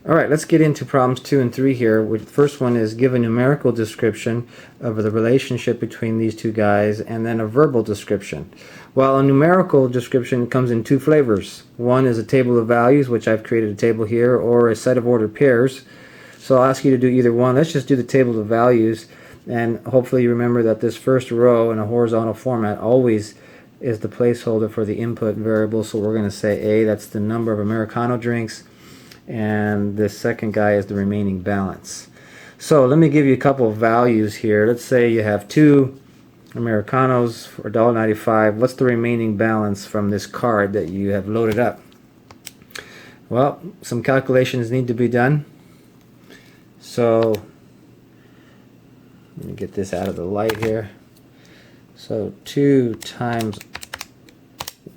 Alright, let's get into problems 2 and 3 here. The first one is give a numerical description of the relationship between these two guys, and then a verbal description. Well, a numerical description comes in two flavors. One is a table of values, which I've created a table here, or a set of ordered pairs. So I'll ask you to do either one. Let's just do the table of values, and hopefully you remember that this first row in a horizontal format always is the placeholder for the input variable. So we're going to say A, that's the number of Americano drinks, and this second guy is the remaining balance. So let me give you a couple of values here. Let's say you have 2 Americanos for $1.95. What's the remaining balance from this card that you have loaded up? Well, some calculations need to be done. So let me get this out of the light here. So 2 times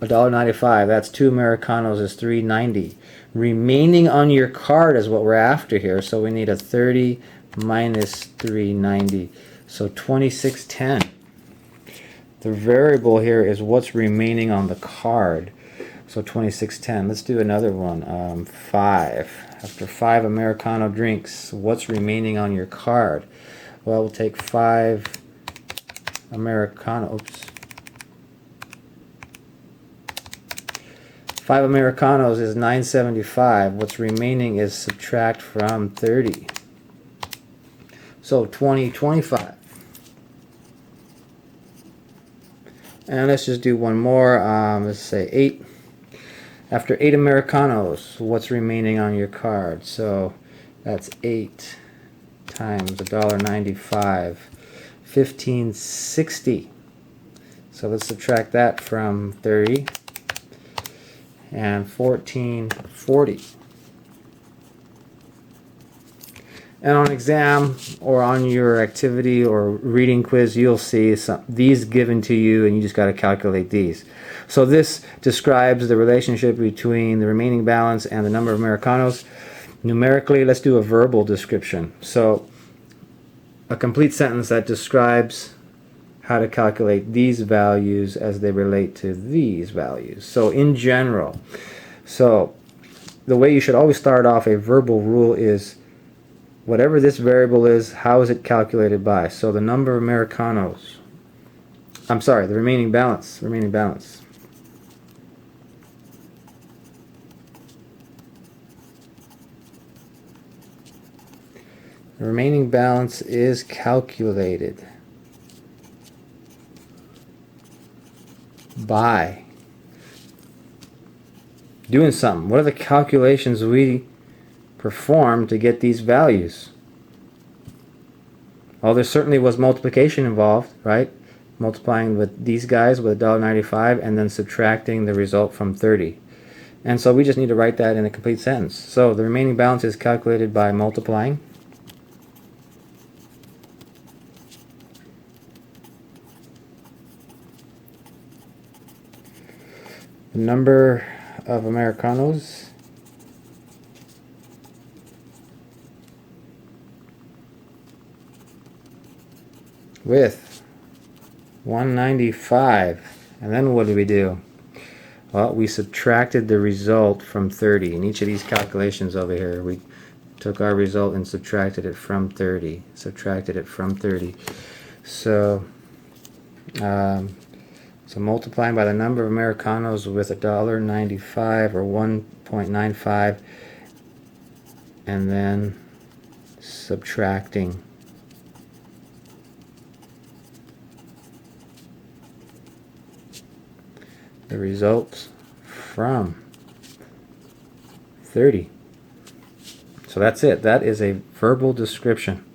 $1.95, that's 2 Americanos is $3.90. Remaining on your card is what we're after here, so we need a 30 minus $3.90, so $26.10. The variable here is what's remaining on the card, so $26.10. Let's do another one. 5. After 5 Americano drinks, what's remaining on your card? Well, we'll take 5 Americano. Oops. 5 Americanos is $9.75. What's remaining is subtract from 30. So $20.25. And let's just do one more. Let's say 8. After 8 Americanos, what's remaining on your card? So that's 8 times $1.95. $15.60. So let's subtract that from 30. And $14.40. And on exam or on your activity or reading quiz, you'll see these given to you, and you just got to calculate these. So this describes the relationship between the remaining balance and the number of Americanos. Numerically, let's do a verbal description. So a complete sentence that describes how to calculate these values as they relate to these values. So in general, so the way you should always start off a verbal rule is whatever this variable is, how is it calculated by? So the number of Americanos, I'm sorry, the remaining balance, The remaining balance is calculated by doing something. What are the calculations we perform to get these values? Well, there certainly was multiplication involved, right? Multiplying with these guys with $1.95 and then subtracting the result from 30. And so we just need to write that in a complete sentence. So the remaining balance is calculated by multiplying the number of Americanos with 195. And then what do we do? Well, we subtracted the result from 30. In each of these calculations over here, we took our result and subtracted it from 30. So multiplying by the number of Americanos with $1.95 or 1.95, and then subtracting the results from 30. So that's it. That is a verbal description.